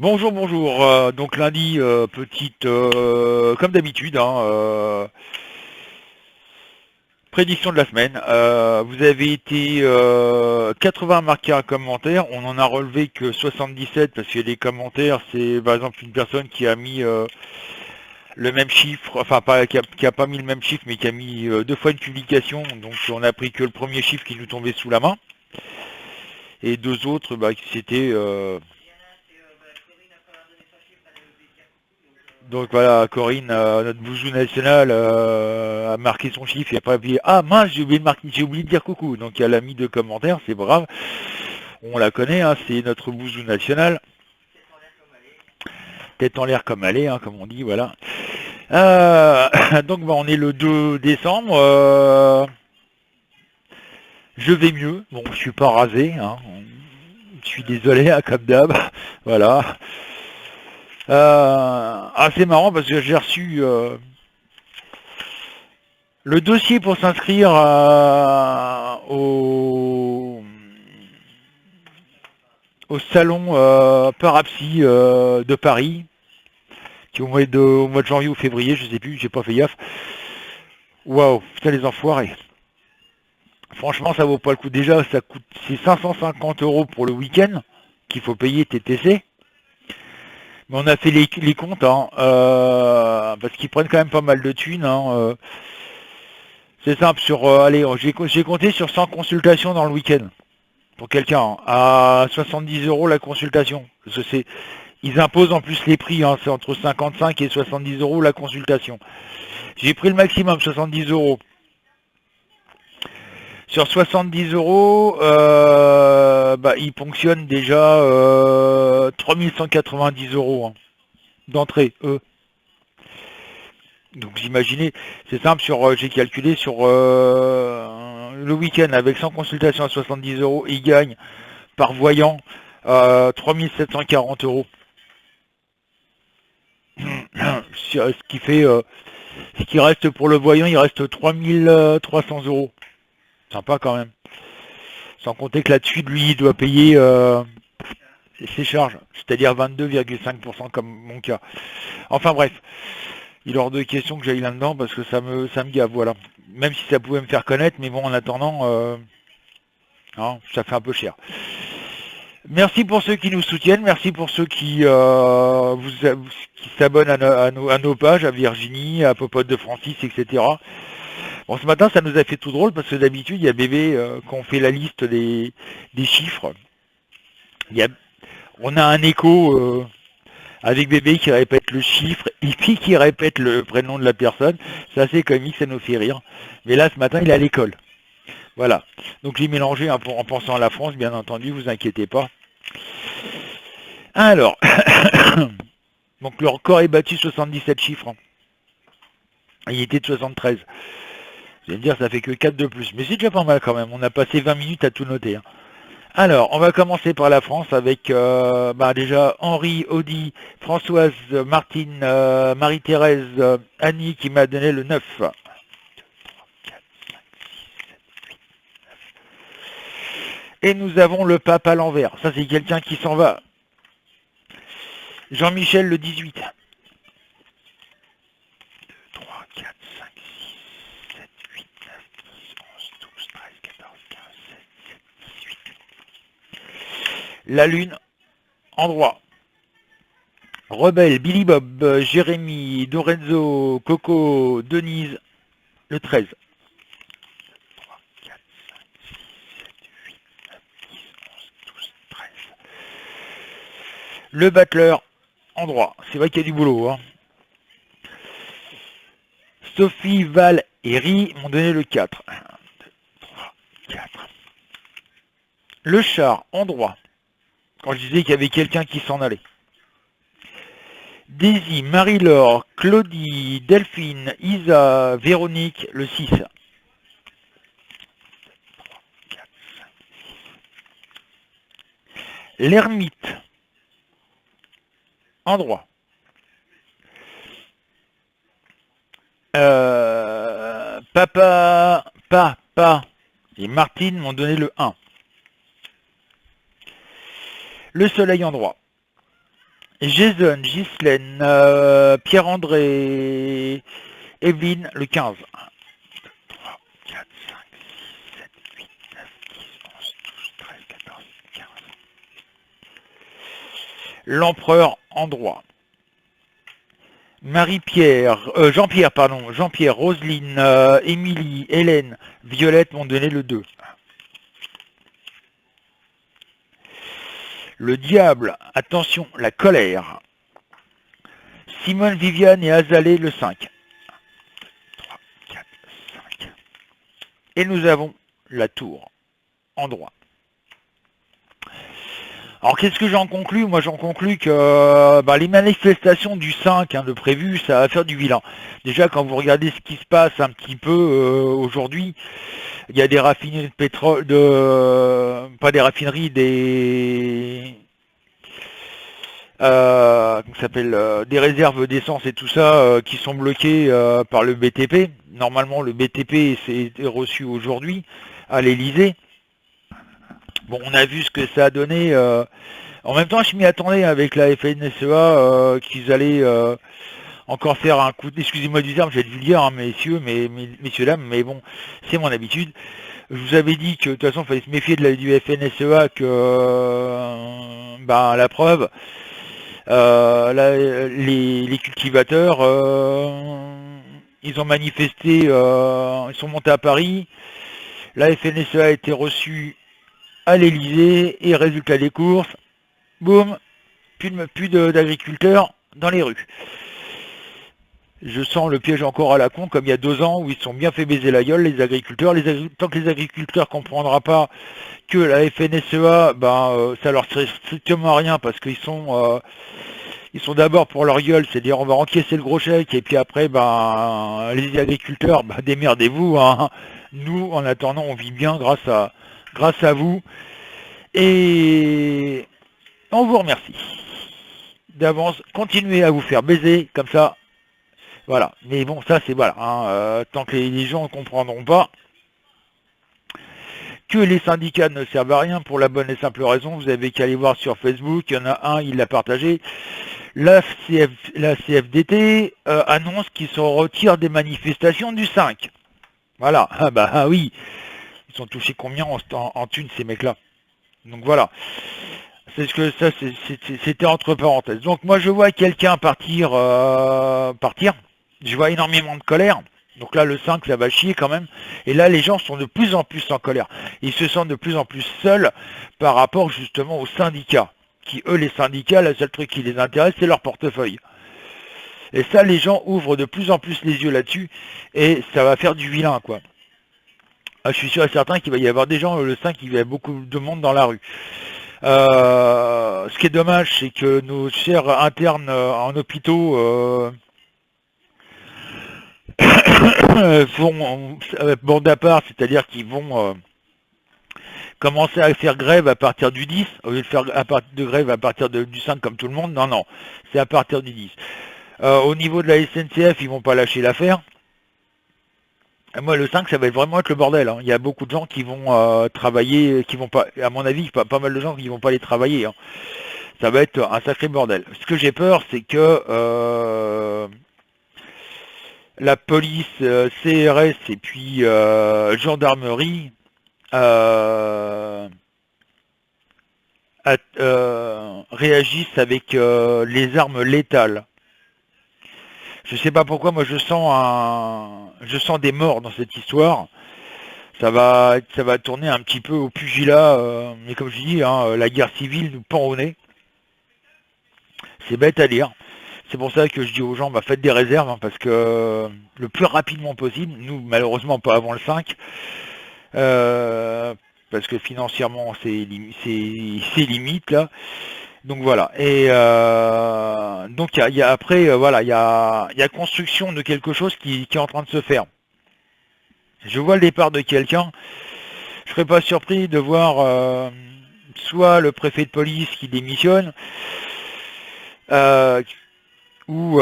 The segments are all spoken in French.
Bonjour, bonjour. Donc lundi, petite, comme d'habitude, hein, prédiction de la semaine. Vous avez été 80 marqués un commentaire. On en a relevé que 77 parce qu'il y a des commentaires. C'est par exemple une personne qui a mis le même chiffre, enfin pas qui a pas mis le même chiffre, mais qui a mis deux fois une publication. Donc on a pris que le premier chiffre qui nous tombait sous la main. Et deux autres, bah, c'était donc voilà, Corinne, notre bouzou national, a marqué son chiffre et après puis ah mince, j'ai oublié de dire coucou. Donc elle a mis deux commentaires, c'est brave. On la connaît, hein, c'est notre bouzou national. Tête en l'air comme aller, hein, comme on dit, voilà. Donc bah, on est le 2 décembre. Je vais mieux. Bon, je suis pas rasé, hein. Je suis désolé, hein, comme d'hab. Voilà. C'est marrant parce que j'ai reçu le dossier pour s'inscrire au salon Parapsy de Paris, qui est au mois de janvier ou février, je sais plus, j'ai pas fait gaffe. Waouh, putain les enfoirés. Franchement, ça vaut pas le coup. Déjà, ça coûte, c'est 550 € pour le week-end qu'il faut payer TTC. Mais on a fait les comptes, hein, parce qu'ils prennent quand même pas mal de thunes. Hein, c'est simple, allez, j'ai compté sur 100 consultations dans le week-end. Pour quelqu'un, hein, à 70 € la consultation. Parce que ils imposent en plus les prix, hein, c'est entre 55 et 70 € la consultation. J'ai pris le maximum, 70 €. Sur 70 €, bah, ils ponctionnent déjà 3190 € hein, d'entrée, eux. Donc vous imaginez, c'est simple, j'ai calculé sur le week-end avec 100 consultations à 70 €, ils gagnent par voyant 3740 €. Ce qui fait, ce qui reste pour le voyant, il reste 3300 €. Sympa quand même. Sans compter que là-dessus, lui, il doit payer ses charges, c'est-à-dire 22,5% comme mon cas. Enfin bref, il est hors de question que j'aille là-dedans parce que ça me gave, voilà. Même si ça pouvait me faire connaître, mais bon, en attendant, hein, ça fait un peu cher. Merci pour ceux qui nous soutiennent, merci pour ceux qui s'abonnent à nos pages, à Virginie, à Popote de Francis, etc. Bon, ce matin, ça nous a fait tout drôle parce que d'habitude, il y a bébé quand on fait la liste des chiffres. Il y a, on a un écho avec bébé qui répète le chiffre et puis qui répète le prénom de la personne. C'est assez comique, ça nous fait rire. Mais là, ce matin, il est à l'école. Voilà. Donc j'ai mélangé hein, en pensant à la France, bien entendu, vous inquiétez pas. Alors, donc le record est battu 77 chiffres. Il était de 73. Vous allez me dire, ça fait que 4 de plus. Mais c'est déjà pas mal quand même. On a passé 20 minutes à tout noter. Hein. Alors, on va commencer par la France avec déjà Henri, Audi, Françoise, Martine, Marie-Thérèse, Annie qui m'a donné le 9. Et nous avons le pape à l'envers. Ça, c'est quelqu'un qui s'en va. Jean-Michel, le 18. 2, 3, 4, 5, 6, 7, 8, 9, 10, 11, 12, 13, 14, 15, 16, 17, 18. La lune, endroit. Rebelle, Billy Bob, Jérémy, Lorenzo, Coco, Denise, le 13. 3, 4, 5, 6, 7, 8, 9, 10, 11, 12, 13. Le battleur, endroit. C'est vrai qu'il y a du boulot. Hein. Sophie, Val et Ri m'ont donné le 4. 1, 2, 3, 4. Le char, endroit. Quand je disais qu'il y avait quelqu'un qui s'en allait. Daisy, Marie-Laure, Claudie, Delphine, Isa, Véronique, le 6. 3, 4, 5, 6. L'ermite, endroit. Papa et Martine m'ont donné le 1. Le soleil, endroit. Jason, Ghislaine, Pierre-André, Evelyne, le 15. 3, 4, 5, 6, 7, 8, 9, 10, 11, 12, 13, 14, 15. L'empereur en droit. Marie-Pierre, Jean-Pierre, pardon, Jean-Pierre, Roselyne, Émilie, Hélène, Violette m'ont donné le 2. Le diable, attention, la colère. Simone, Viviane et Azalée, le 5. 3, 4, 5. Et nous avons la tour, en droit. Alors qu'est-ce que j'en conclus? Moi j'en conclus que les manifestations du 5 de prévu, ça va faire du vilain. Déjà quand vous regardez ce qui se passe un petit peu aujourd'hui, il y a des raffineries de pétrole, pas des raffineries, des réserves d'essence et tout ça qui sont bloquées par le BTP. Normalement le BTP s'est reçu aujourd'hui à l'Elysée. Bon, on a vu ce que ça a donné. En même temps, je m'y attendais avec la FNSEA qu'ils allaient encore faire un coup. Excusez-moi du terme, je vais être vulgaire, hein, messieurs, messieurs, dames, mais bon, c'est mon habitude. Je vous avais dit que de toute façon, il fallait se méfier du FNSEA, que la preuve, les cultivateurs, ils ont manifesté, ils sont montés à Paris. La FNSEA a été reçue à l'Elysée, et résultat des courses, boum, plus d'agriculteurs dans les rues. Je sens le piège encore à la con, comme il y a 2 ans, où ils se sont bien fait baiser la gueule, les agriculteurs. Tant que les agriculteurs ne comprendront pas que la FNSEA, ça leur sert strictement à rien, parce qu'ils sont d'abord pour leur gueule, c'est-à-dire on va encaisser le gros chèque, et puis après, les agriculteurs, démerdez-vous, hein. Nous, en attendant, on vit bien grâce à vous, et on vous remercie d'avance. Continuez à vous faire baiser comme ça, voilà. Mais bon, ça c'est voilà, hein, tant que les gens ne comprendront pas que les syndicats ne servent à rien, pour la bonne et simple raison, vous avez qu'à aller voir sur Facebook, il y en a un, il l'a partagé, la CFDT annonce qu'ils se retirent des manifestations du 5. Voilà, oui. Ils sont touchés combien en thunes, ces mecs-là? Donc voilà. C'est ce que ça, c'était entre parenthèses. Donc moi, je vois quelqu'un partir. Je vois énormément de colère. Donc là, le 5, ça va chier quand même. Et là, les gens sont de plus en plus en colère. Ils se sentent de plus en plus seuls par rapport justement aux syndicats. Qui, eux, les syndicats, le seul truc qui les intéresse, c'est leur portefeuille. Et ça, les gens ouvrent de plus en plus les yeux là-dessus. Et ça va faire du vilain, quoi. Je suis sûr et certain qu'il va y avoir des gens, le 5, il va y avoir beaucoup de monde dans la rue. Ce qui est dommage, c'est que nos chers internes en hôpitaux font bande à part, c'est-à-dire qu'ils vont commencer à faire grève à partir du 10, au lieu de faire de grève à partir du 5 comme tout le monde. Non, c'est à partir du 10. Au niveau de la SNCF, ils vont pas lâcher l'affaire. Moi, le 5, ça va vraiment être le bordel, hein. Il y a beaucoup de gens qui vont travailler, qui vont pas, à mon avis, pas mal de gens qui vont pas aller travailler, hein. Ça va être un sacré bordel. Ce que j'ai peur, c'est que la police, CRS et puis gendarmerie réagissent avec les armes létales. Je sais pas pourquoi, moi je sens des morts dans cette histoire. Ça va tourner un petit peu au pugilat, mais comme je dis, hein, la guerre civile nous pend au nez. C'est bête à dire. C'est pour ça que je dis aux gens, faites des réserves, hein, parce que le plus rapidement possible, nous malheureusement pas avant le 5, parce que financièrement c'est limite là. Donc voilà, et donc il y a après, voilà, il y a construction de quelque chose qui est en train de se faire. Je vois le départ de quelqu'un, je serais pas surpris de voir soit le préfet de police qui démissionne, ou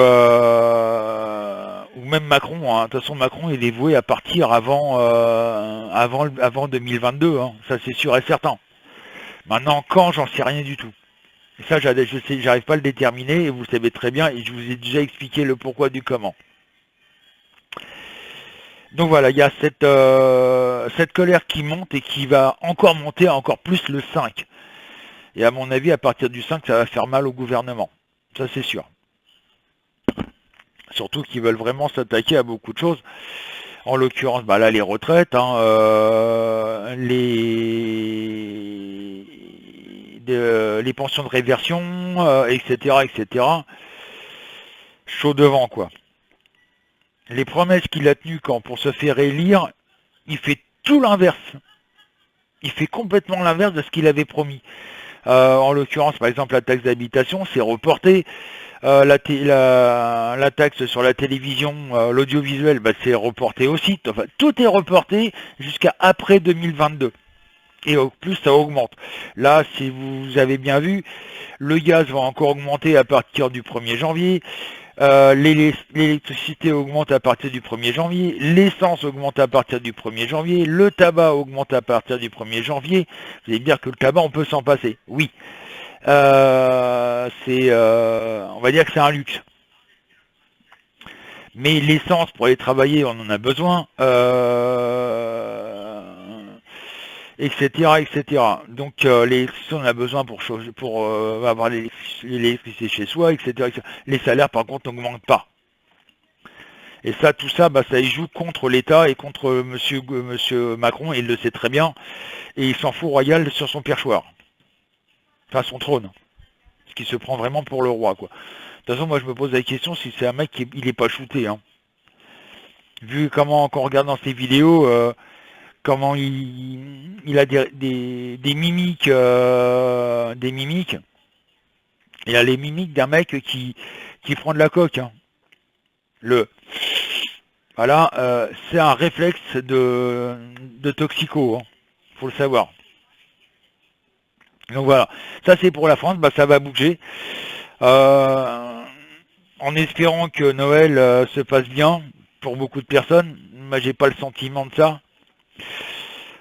même Macron, hein. De toute façon Macron il est voué à partir avant 2022, hein. Ça c'est sûr et certain. Maintenant quand, j'en sais rien du tout. Et ça, je sais, j'arrive pas à le déterminer, et vous le savez très bien, et je vous ai déjà expliqué le pourquoi du comment. Donc voilà, il y a cette colère qui monte et qui va encore monter encore plus le 5. Et à mon avis, à partir du 5, ça va faire mal au gouvernement. Ça, c'est sûr. Surtout qu'ils veulent vraiment s'attaquer à beaucoup de choses. En l'occurrence, bah là, les retraites, hein, les pensions de réversion, etc., etc. Chaud devant, quoi. Les promesses qu'il a tenues quand pour se faire élire, il fait tout l'inverse. Il fait complètement l'inverse de ce qu'il avait promis. En l'occurrence, par exemple, la taxe d'habitation, c'est reporté. La taxe sur la télévision, l'audiovisuel, bah, c'est reporté aussi. Enfin, tout est reporté jusqu'à après 2022. Et au plus, ça augmente. Là, si vous avez bien vu, le gaz va encore augmenter à partir du 1er janvier. L'électricité augmente à partir du 1er janvier, l'essence augmente à partir du 1er janvier, le tabac augmente à partir du 1er janvier. Vous allez me dire que le tabac, on peut s'en passer. Oui. On va dire que c'est un luxe. Mais l'essence, pour aller travailler, on en a besoin. Etc., etc. Donc l'électricité, on en a besoin pour avoir l'électricité chez soi, etc., etc. Les salaires, par contre, n'augmentent pas. Et ça, tout ça, bah, ça y joue contre l'État et contre monsieur Macron, et il le sait très bien, et il s'en fout royal sur son perchoir. Enfin, son trône. Parce qu'il se prend vraiment pour le roi, quoi. De toute façon, moi, je me pose la question si c'est un mec qui il est pas shooté, hein. Vu comment, quand on regarde dans ses vidéos, comment il a des mimiques, il a les mimiques d'un mec qui prend de la coke, hein. Voilà, c'est un réflexe de toxico, hein. Faut le savoir. Donc voilà, ça c'est pour la France, bah ça va bouger. En espérant que Noël se passe bien pour beaucoup de personnes. Moi j'ai pas le sentiment de ça.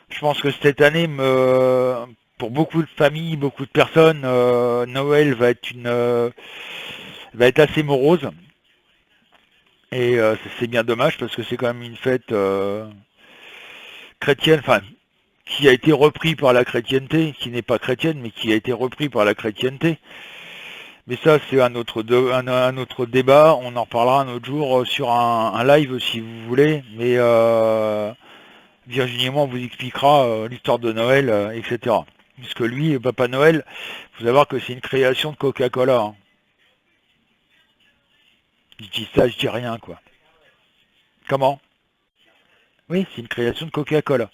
Je pense que cette année, pour beaucoup de familles, beaucoup de personnes, Noël va être assez morose. Et c'est bien dommage parce que c'est quand même une fête chrétienne, enfin, qui a été repris par la chrétienté, qui n'est pas chrétienne, mais qui a été repris par la chrétienté. Mais ça, c'est un autre débat. On en parlera un autre jour sur un live si vous voulez. Mais Virginie et moi, on vous expliquera l'histoire de Noël, etc. Puisque lui, Papa Noël, il faut savoir que c'est une création de Coca-Cola, hein. Je dis ça, je dis rien, quoi. Comment? Oui, c'est une création de Coca-Cola.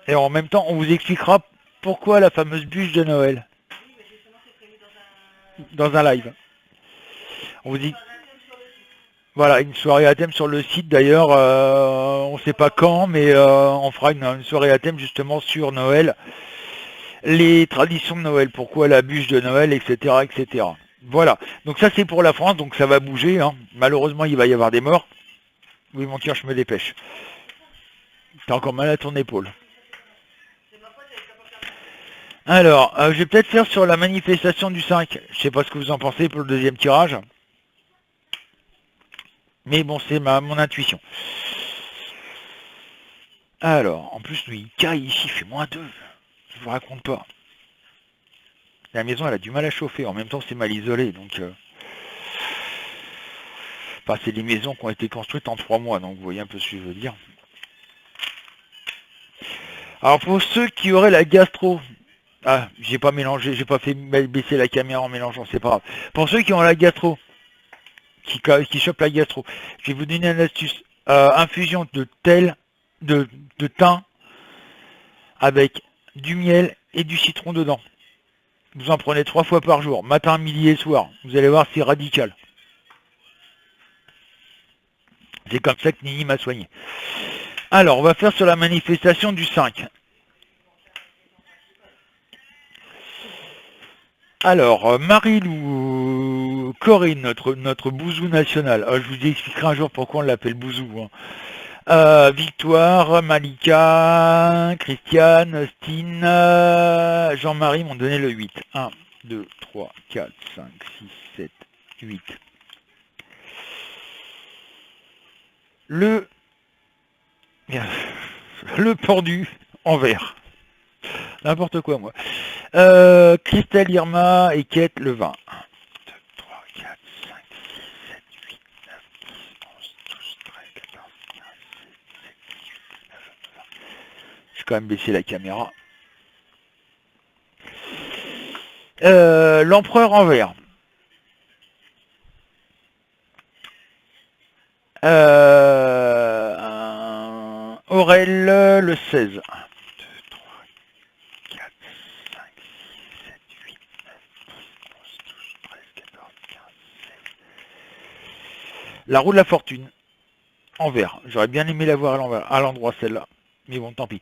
Et en même temps, on vous expliquera pourquoi la fameuse bûche de Noël. Dans un live. On vous dit... Voilà, une soirée à thème sur le site d'ailleurs, on ne sait pas quand, mais on fera une soirée à thème justement sur Noël, les traditions de Noël, pourquoi la bûche de Noël, etc., etc. Voilà, donc ça c'est pour la France, donc ça va bouger, hein. Malheureusement il va y avoir des morts. Oui mon cœur, je me dépêche. T'as encore mal à ton épaule. Alors, je vais peut-être faire sur la manifestation du 5, je sais pas ce que vous en pensez pour le deuxième tirage. Mais bon, c'est mon intuition. Alors, en plus, lui, il caille ici, il fait -2. Je vous raconte pas. La maison, elle a du mal à chauffer. En même temps, c'est mal isolé, donc... Enfin, c'est des maisons qui ont été construites en 3 mois, donc vous voyez un peu ce que je veux dire. Alors, pour ceux qui auraient la gastro... Ah, j'ai pas mélangé, j'ai pas fait baisser la caméra en mélangeant, c'est pas grave. Pour ceux qui ont la gastro, qui chopent la gastro, je vais vous donner une astuce. Infusion de thym avec du miel et du citron dedans. Vous en prenez 3 fois par jour, matin, midi et soir. Vous allez voir, c'est radical. C'est comme ça que Nini m'a soigné. Alors, on va faire sur la manifestation du 5. Alors, Marie-Lou, Corinne, notre bouzou national. Je vous expliquerai un jour pourquoi on l'appelle bouzou, hein. Victoire, Malika, Christiane, Stine, Jean-Marie m'ont donné le 8. 1, 2, 3, 4, 5, 6, 7, 8. Le pendu en vert. N'importe quoi, moi. Christelle, Irma et Kate, le 20. 1, 2, 3, 4, 5, 6, 7, 8, 9, 10, 11, 12, 13, 14, 15, 16, 17, 18, 19, 20. Je vais quand même baisser la caméra. L'empereur en vert. Aurel, le 16. 1, 2, 3, 4, 5, 6, 7, 8, 9, 10, 11, 12, 13, 14, 15, 16. La roue de la fortune. En vert. J'aurais bien aimé la voir à l'endroit celle-là. Mais bon, tant pis.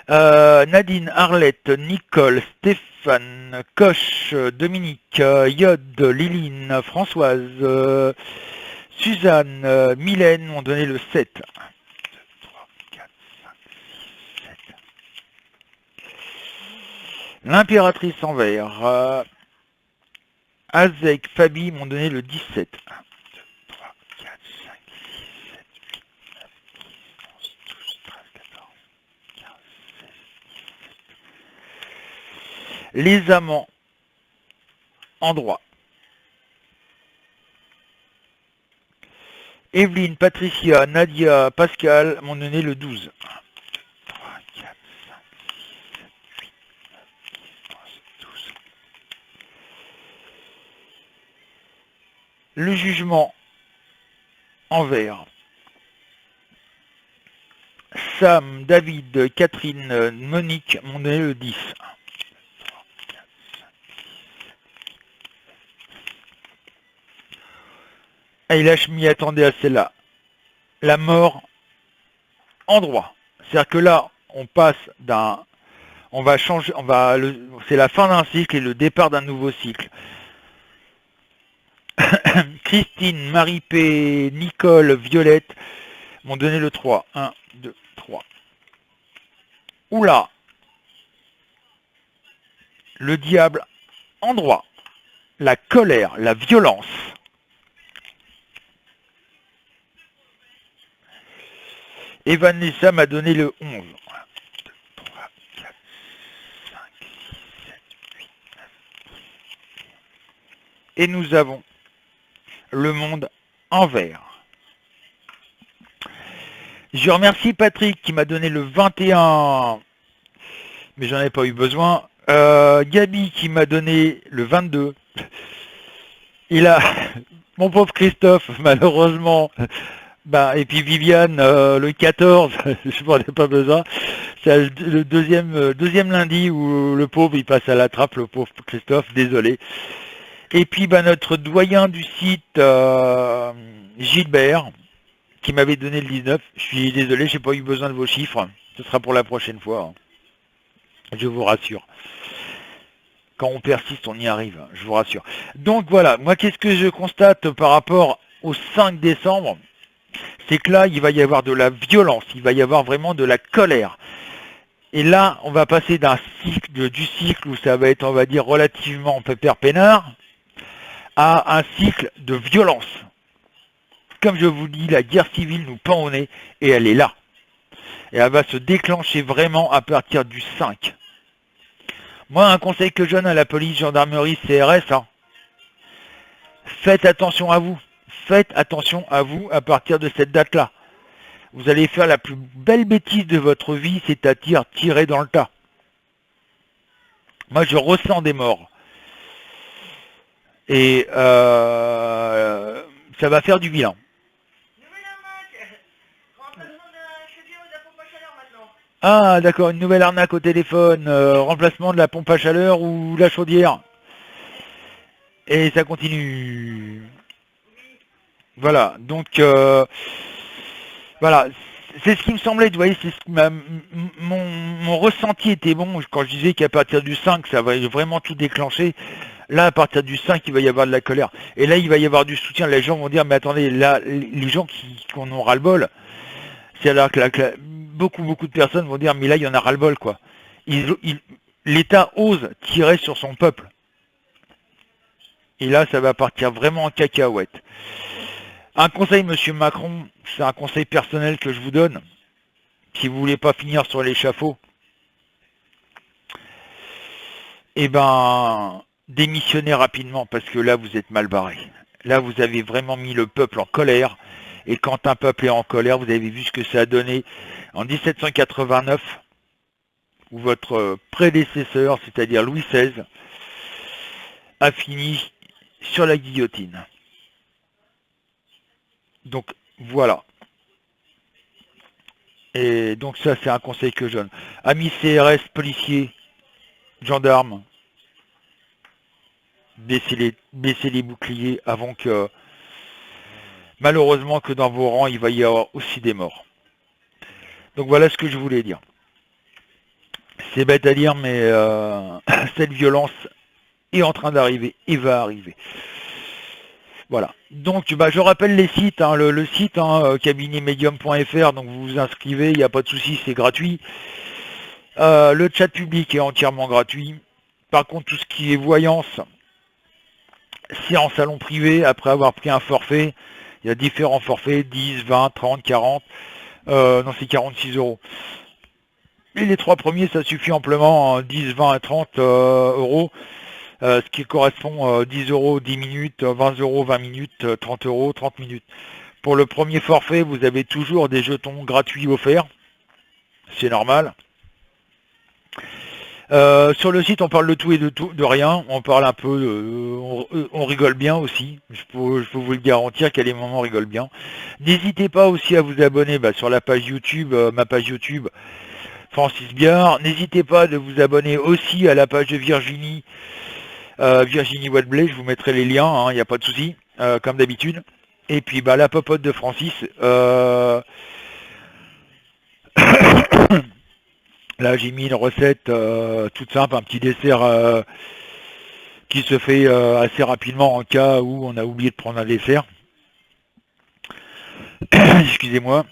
Nadine, Arlette, Nicole, Stéphane, Coche, Dominique, Yod, Liline, Françoise, Suzanne, Mylène m'ont donné le 7. 1, 2, 3, 4, 5, 6, 7. L'impératrice en vert. Azek, Fabi m'ont donné le 17. 1, 2, 3, 4, 5, 6, 7, 8, 9, 10, 11, 12, 13, 14, 15, 16, 17. Les amants en droit. Evelyne, Patricia, Nadia, Pascal m'ont donné le 12. 1, 2, 3, 4, 5, 6, 7, 8, 9, 10, 11, 12. Le jugement en vert. Sam, David, Catherine, Monique m'ont donné le 10. 1, 2, 3, 4, 5, 6, 7, 8. Et là, je m'y attendais à celle-là. La mort en droit. C'est-à-dire que là, on passe d'un... On va changer... c'est la fin d'un cycle et le départ d'un nouveau cycle. Christine, Marie-P, Nicole, Violette m'ont donné le 3. 1, 2, 3. Oula! Le diable en droit. La colère, la violence. Et Vanessa m'a donné le 11. 1, 2, 3, 4, 5, 6, 7, 8, 9, 10. Et nous avons le monde en vert. Je remercie Patrick qui m'a donné le 21, mais j'en ai pas eu besoin. Gabi qui m'a donné le 22. Il a, mon pauvre Christophe, malheureusement, et puis Viviane, le 14, je n'en ai pas besoin. C'est le deuxième lundi où le pauvre, il passe à la trappe, le pauvre Christophe, désolé. Et puis notre doyen du site, Gilbert, qui m'avait donné le 19. Je suis désolé, j'ai pas eu besoin de vos chiffres. Ce sera pour la prochaine fois. Je vous rassure. Quand on persiste, on y arrive, je vous rassure. Donc voilà, moi qu'est-ce que je constate par rapport au 5 décembre? C'est que là, il va y avoir de la violence, il va y avoir vraiment de la colère. Et là, on va passer du cycle où ça va être, on va dire, relativement pépère peinard, à un cycle de violence. Comme je vous dis, la guerre civile nous pend au nez, et elle est là. Et elle va se déclencher vraiment à partir du 5. Moi, un conseil que je donne à la police, gendarmerie, CRS, faites attention à vous. Faites attention à vous à partir de cette date-là. Vous allez faire la plus belle bêtise de votre vie, c'est-à-dire tirer dans le tas. Moi, je ressens des morts. Et ça va faire du bilan. Ah, d'accord, une nouvelle arnaque au téléphone, remplacement de la pompe à chaleur ou la chaudière. Et ça continue. Voilà, donc, voilà, c'est ce qui me semblait, vous voyez, c'est ce qui mon ressenti était bon, quand je disais qu'à partir du 5, ça va vraiment tout déclencher. Là, à partir du 5, il va y avoir de la colère. Et là, il va y avoir du soutien. Les gens vont dire, mais attendez, là, les gens qui en ont ras-le-bol, C'est-à-dire que beaucoup de personnes vont dire, mais là, il y en a ras-le-bol, quoi. L'État ose tirer sur son peuple. Et là, ça va partir vraiment en cacahuète. Un conseil, monsieur Macron, c'est un conseil personnel que je vous donne. Si vous voulez pas finir sur l'échafaud, eh ben, démissionnez rapidement, parce que là, vous êtes mal barré. Là, vous avez vraiment mis le peuple en colère. Et quand un peuple est en colère, vous avez vu ce que ça a donné en 1789, où votre prédécesseur, c'est-à-dire Louis XVI, a fini sur la guillotine. Donc, voilà. Et donc ça, c'est un conseil que je donne. Amis CRS, policiers, gendarmes, baissez les boucliers avant que, malheureusement, que dans vos rangs, il va y avoir aussi des morts. Donc voilà ce que je voulais dire. C'est bête à dire, mais cette violence est en train d'arriver et va arriver. Voilà. Donc, je rappelle les sites, hein, le site, cabinetmedium.fr, donc vous vous inscrivez, il n'y a pas de souci, c'est gratuit. Le chat public est entièrement gratuit. Par contre, tout ce qui est voyance, c'est en salon privé, après avoir pris un forfait. Il y a différents forfaits, 10, 20, 30, 40. Non, c'est 46 euros. Et les 3 premiers, ça suffit amplement, 10, 20 et 30 euros. Ce qui correspond 10 euros 10 minutes, 20 euros 20 minutes, 30 euros 30 minutes. Pour le premier forfait, vous avez toujours des jetons gratuits offerts. C'est normal. Sur le site, on parle de tout et de rien. On parle un peu, on rigole bien aussi. Je peux vous le garantir qu'à des moments on rigole bien. N'hésitez pas aussi à vous abonner sur la page YouTube, ma page YouTube, Francis Biard. N'hésitez pas de vous abonner aussi à la page de Virginie, Virginie Wadbley. Je vous mettrai les liens, il n'y a pas de souci, comme d'habitude. Et puis la popote de Francis. Là, j'ai mis une recette toute simple, un petit dessert qui se fait assez rapidement en cas où on a oublié de prendre un dessert. Excusez-moi.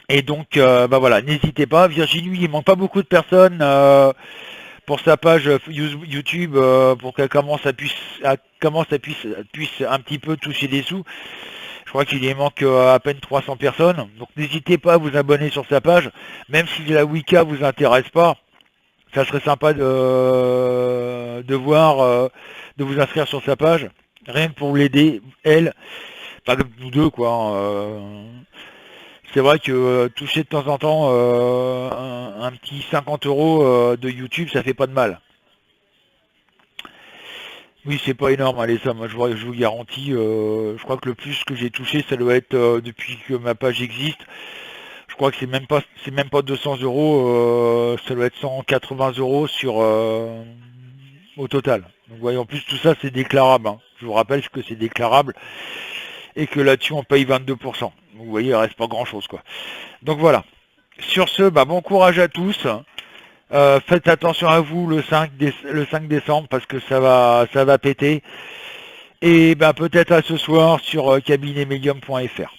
Et donc, voilà, n'hésitez pas. Virginie, il manque pas beaucoup de personnes pour sa page YouTube pour qu'elle puisse un petit peu toucher des sous. Je crois qu'il y manque à peine 300 personnes. Donc n'hésitez pas à vous abonner sur sa page. Même si la Wicca vous intéresse pas, ça serait sympa de voir, de vous inscrire sur sa page. Rien que pour l'aider, elle, pas comme nous deux, quoi. C'est vrai que toucher de temps en temps un petit 50 euros de YouTube, ça fait pas de mal. Oui, c'est pas énorme, allez, ça, moi je vous garantis, je crois que le plus que j'ai touché, ça doit être depuis que ma page existe. Je crois que c'est même pas 200 euros, ça doit être 180 euros au total. Donc, voyez, en plus tout ça c'est déclarable, hein. Je vous rappelle que c'est déclarable et que là-dessus on paye 22%. Vous voyez, il reste pas grand chose, quoi. Donc voilà. Sur ce, bon courage à tous. Faites attention à vous le 5 décembre parce que ça va péter. Et peut-être à ce soir sur cabinetmedium.fr.